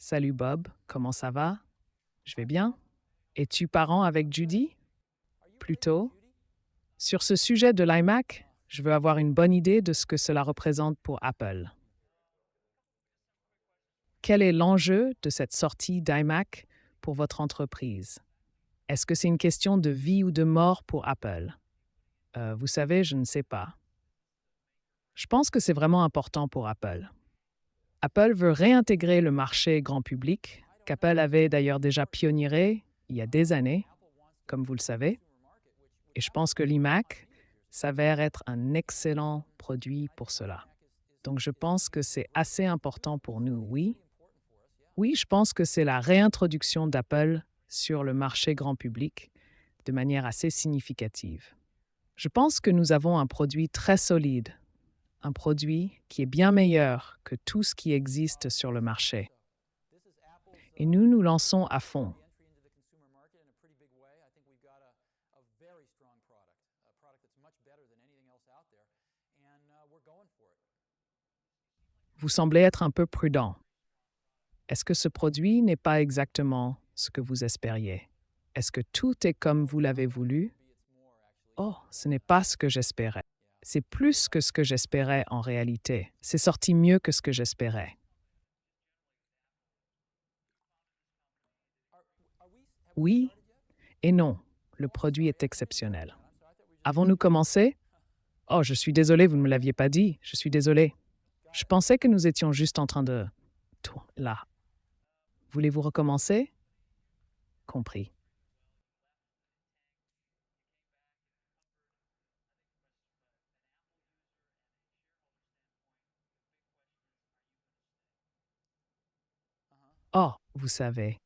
Salut Bob, comment ça va? Je vais bien. Es-tu parent avec Judy? Plutôt. Sur ce sujet de l'iMac, je veux avoir une bonne idée de ce que cela représente pour Apple. Quel est l'enjeu de cette sortie d'iMac pour votre entreprise? Est-ce que c'est une question de vie ou de mort pour Apple? Vous savez, je ne sais pas. Je pense que c'est vraiment important pour Apple. Apple veut réintégrer le marché grand public, qu'Apple avait d'ailleurs déjà pionniéré il y a des années, comme vous le savez. Et je pense que l'iMac s'avère être un excellent produit pour cela. Donc je pense que c'est assez important pour nous, oui. Oui, je pense que c'est la réintroduction d'Apple sur le marché grand public de manière assez significative. Je pense que nous avons un produit très solide, un produit qui est bien meilleur que tout ce qui existe sur le marché. Et nous nous lançons à fond. Vous semblez être un peu prudent. Est-ce que ce produit n'est pas exactement ce que vous espériez? Est-ce que tout est comme vous l'avez voulu? Oh, ce n'est pas ce que j'espérais. C'est plus que ce que j'espérais en réalité. C'est sorti mieux que ce que j'espérais. Oui et non. Le produit est exceptionnel. Avons-nous commencé? Oh, je suis désolé, vous ne me l'aviez pas dit. Je suis désolé. Je pensais que nous étions juste en train de... Tout, là. Voulez-vous recommencer? Compris. Oh, vous savez,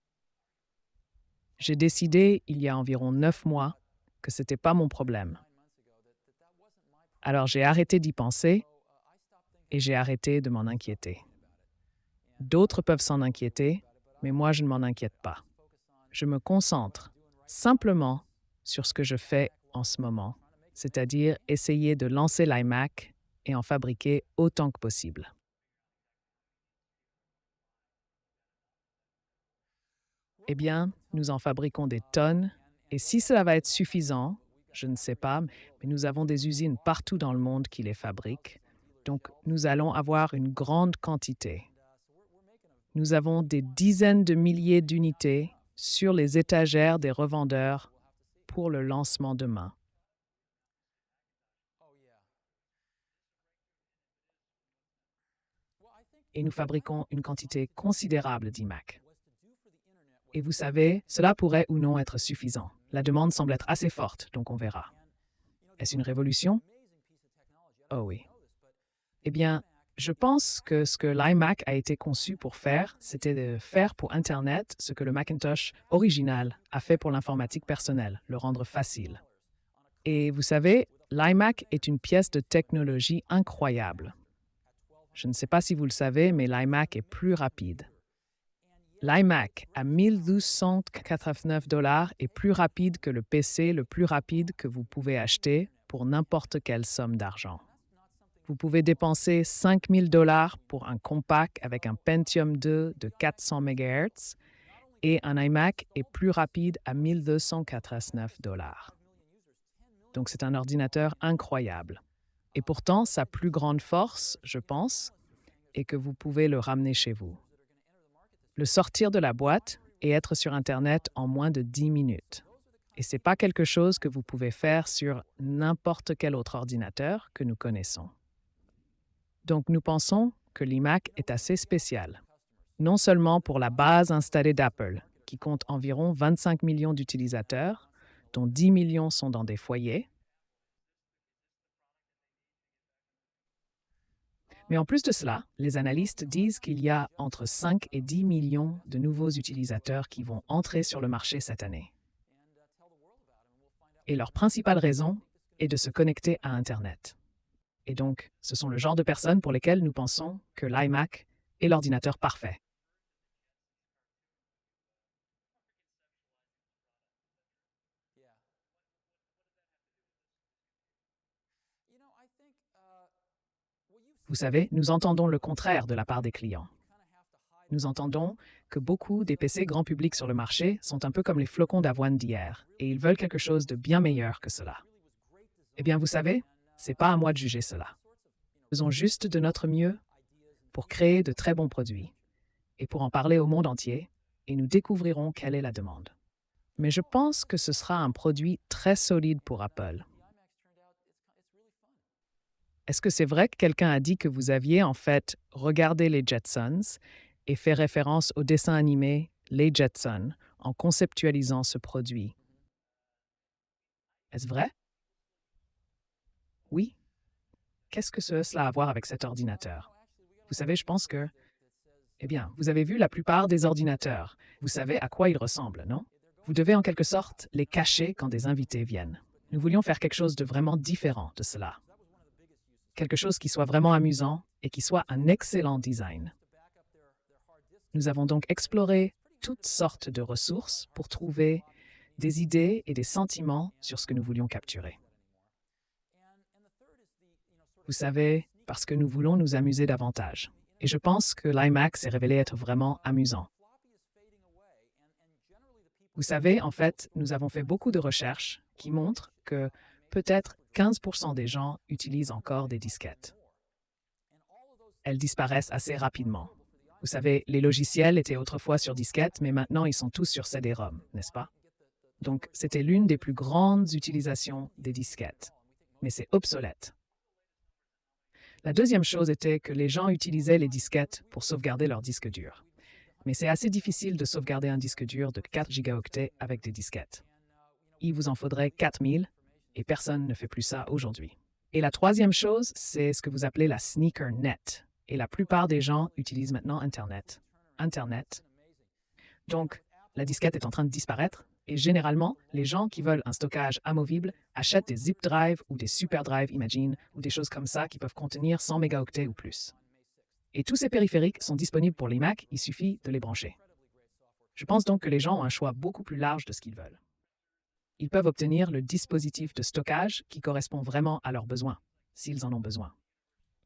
j'ai décidé il y a environ 9 mois que ce n'était pas mon problème. Alors j'ai arrêté d'y penser et j'ai arrêté de m'en inquiéter. D'autres peuvent s'en inquiéter, mais moi je ne m'en inquiète pas. Je me concentre simplement sur ce que je fais en ce moment, c'est-à-dire essayer de lancer l'iMac et en fabriquer autant que possible. Eh bien, nous en fabriquons des tonnes et si cela va être suffisant, je ne sais pas, mais nous avons des usines partout dans le monde qui les fabriquent. Donc, nous allons avoir une grande quantité. Nous avons des dizaines de milliers d'unités sur les étagères des revendeurs pour le lancement demain. Et nous fabriquons une quantité considérable d'iMac. Et vous savez, cela pourrait ou non être suffisant. La demande semble être assez forte, donc on verra. Est-ce une révolution? Oh oui. Eh bien, je pense que ce que l'iMac a été conçu pour faire, c'était de faire pour Internet ce que le Macintosh original a fait pour l'informatique personnelle, le rendre facile. Et vous savez, l'iMac est une pièce de technologie incroyable. Je ne sais pas si vous le savez, mais l'iMac est plus rapide. L'iMac à 1289 $ est plus rapide que le PC le plus rapide que vous pouvez acheter pour n'importe quelle somme d'argent. Vous pouvez dépenser 5 000 $ pour un compact avec un Pentium 2 de 400 MHz et un iMac est plus rapide à 1289 $. Donc c'est un ordinateur incroyable. Et pourtant, sa plus grande force, je pense, est que vous pouvez le ramener chez vous. Le sortir de la boîte et être sur Internet en moins de 10 minutes. Et ce n'est pas quelque chose que vous pouvez faire sur n'importe quel autre ordinateur que nous connaissons. Donc nous pensons que l'iMac est assez spécial, non seulement pour la base installée d'Apple, qui compte environ 25 millions d'utilisateurs, dont 10 millions sont dans des foyers, mais en plus de cela, les analystes disent qu'il y a entre 5 et 10 millions de nouveaux utilisateurs qui vont entrer sur le marché cette année. Et leur principale raison est de se connecter à Internet. Et donc, ce sont le genre de personnes pour lesquelles nous pensons que l'iMac est l'ordinateur parfait. Vous savez, nous entendons le contraire de la part des clients. Nous entendons que beaucoup des PC grand public sur le marché sont un peu comme les flocons d'avoine d'hier, et ils veulent quelque chose de bien meilleur que cela. Eh bien, vous savez, c'est pas à moi de juger cela. Faisons juste de notre mieux pour créer de très bons produits et pour en parler au monde entier, et nous découvrirons quelle est la demande. Mais je pense que ce sera un produit très solide pour Apple. Est-ce que c'est vrai que quelqu'un a dit que vous aviez en fait regardé les Jetsons et fait référence au dessin animé Les Jetsons en conceptualisant ce produit? Est-ce vrai? Oui? Qu'est-ce que cela a à voir avec cet ordinateur? Vous savez, je pense que, eh bien, vous avez vu la plupart des ordinateurs. Vous savez à quoi ils ressemblent, non? Vous devez en quelque sorte les cacher quand des invités viennent. Nous voulions faire quelque chose de vraiment différent de cela. Quelque chose qui soit vraiment amusant et qui soit un excellent design. Nous avons donc exploré toutes sortes de ressources pour trouver des idées et des sentiments sur ce que nous voulions capturer. Vous savez, parce que nous voulons nous amuser davantage. Et je pense que l'iMac s'est révélé être vraiment amusant. Vous savez, en fait, nous avons fait beaucoup de recherches qui montrent que peut-être 15% des gens utilisent encore des disquettes. Elles disparaissent assez rapidement. Vous savez, les logiciels étaient autrefois sur disquette, mais maintenant ils sont tous sur CD-ROM, n'est-ce pas? Donc, c'était l'une des plus grandes utilisations des disquettes. Mais c'est obsolète. La deuxième chose était que les gens utilisaient les disquettes pour sauvegarder leur disque dur. Mais c'est assez difficile de sauvegarder un disque dur de 4 gigaoctets avec des disquettes. Il vous en faudrait 4000 et personne ne fait plus ça aujourd'hui. Et la troisième chose, c'est ce que vous appelez la sneaker net. Et la plupart des gens utilisent maintenant Internet. Internet. Donc, la disquette est en train de disparaître et généralement, les gens qui veulent un stockage amovible achètent des zip drive ou des super drive Imagine ou des choses comme ça qui peuvent contenir 100 mégaoctets ou plus. Et tous ces périphériques sont disponibles pour les Mac, il suffit de les brancher. Je pense donc que les gens ont un choix beaucoup plus large de ce qu'ils veulent. Ils peuvent obtenir le dispositif de stockage qui correspond vraiment à leurs besoins, s'ils en ont besoin.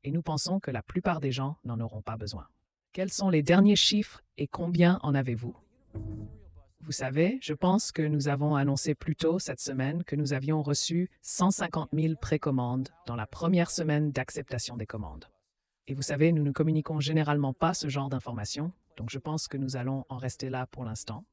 Et nous pensons que la plupart des gens n'en auront pas besoin. Quels sont les derniers chiffres et combien en avez-vous? Vous savez, je pense que nous avons annoncé plus tôt cette semaine que nous avions reçu 150 000 précommandes dans la première semaine d'acceptation des commandes. Et vous savez, nous ne communiquons généralement pas ce genre d'informations, donc je pense que nous allons en rester là pour l'instant.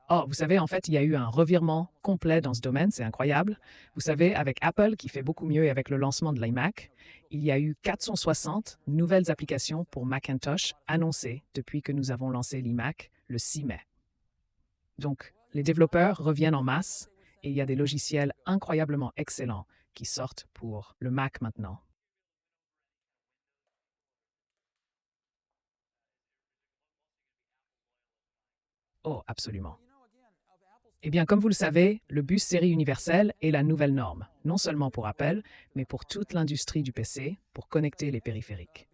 Oh, vous savez, en fait, il y a eu un revirement complet dans ce domaine, c'est incroyable. Vous savez, avec Apple qui fait beaucoup mieux et avec le lancement de l'iMac, il y a eu 460 nouvelles applications pour Macintosh annoncées depuis que nous avons lancé l'iMac le 6 mai. Donc, les développeurs reviennent en masse et il y a des logiciels incroyablement excellents qui sortent pour le Mac maintenant. Oh, absolument. Eh bien, comme vous le savez, le bus série universelle est la nouvelle norme, non seulement pour Apple, mais pour toute l'industrie du PC, pour connecter les périphériques.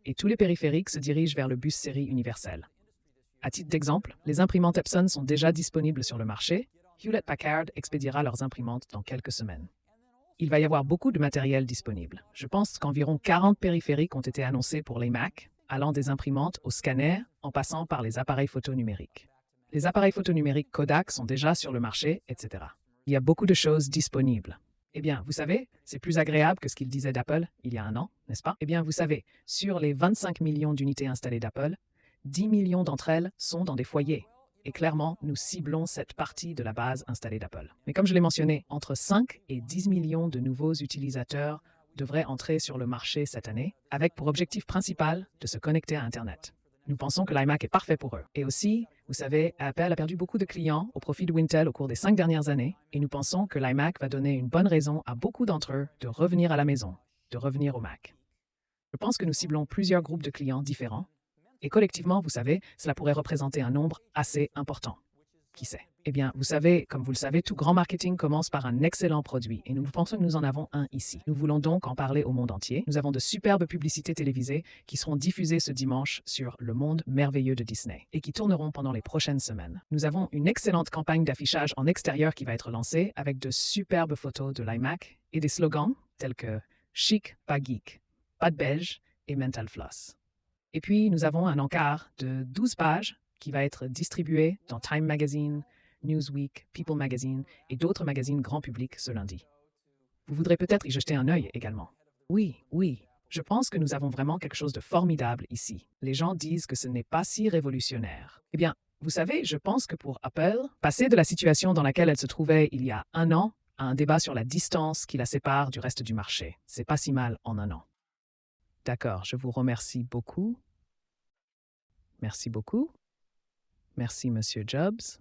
Et tous les périphériques se dirigent vers le bus série universelle. À titre d'exemple, les imprimantes Epson sont déjà disponibles sur le marché. Hewlett-Packard expédiera leurs imprimantes dans quelques semaines. Il va y avoir beaucoup de matériel disponible. Je pense qu'environ 40 périphériques ont été annoncés pour les Mac, allant des imprimantes aux scanners, en passant par les appareils photo numériques. Les appareils photo numériques Kodak sont déjà sur le marché, etc. Il y a beaucoup de choses disponibles. Eh bien, vous savez, c'est plus agréable que ce qu'il disait d'Apple il y a un an, n'est-ce pas? Eh bien, vous savez, sur les 25 millions d'unités installées d'Apple, 10 millions d'entre elles sont dans des foyers. Et clairement, nous ciblons cette partie de la base installée d'Apple. Mais comme je l'ai mentionné, entre 5 et 10 millions de nouveaux utilisateurs devraient entrer sur le marché cette année, avec pour objectif principal de se connecter à Internet. Nous pensons que l'iMac est parfait pour eux. Et aussi, vous savez, Apple a perdu beaucoup de clients au profit de Intel au cours des 5 dernières années, et nous pensons que l'iMac va donner une bonne raison à beaucoup d'entre eux de revenir à la maison, de revenir au Mac. Je pense que nous ciblons plusieurs groupes de clients différents, et collectivement, vous savez, cela pourrait représenter un nombre assez important. Qui sait? Eh bien, vous savez, comme vous le savez, tout grand marketing commence par un excellent produit et nous pensons que nous en avons un ici. Nous voulons donc en parler au monde entier. Nous avons de superbes publicités télévisées qui seront diffusées ce dimanche sur Le Monde merveilleux de Disney et qui tourneront pendant les prochaines semaines. Nous avons une excellente campagne d'affichage en extérieur qui va être lancée avec de superbes photos de l'iMac et des slogans tels que Chic, pas geek, pas de beige et Mental Floss. Et puis, nous avons un encart de 12 pages qui va être distribué dans Time Magazine, Newsweek, People Magazine et d'autres magazines grand public ce lundi. Vous voudrez peut-être y jeter un œil également. Oui, oui, je pense que nous avons vraiment quelque chose de formidable ici. Les gens disent que ce n'est pas si révolutionnaire. Eh bien, vous savez, je pense que pour Apple, passer de la situation dans laquelle elle se trouvait il y a un an à un débat sur la distance qui la sépare du reste du marché, c'est pas si mal en un an. D'accord, je vous remercie beaucoup. Merci beaucoup. Merci, Monsieur Jobs.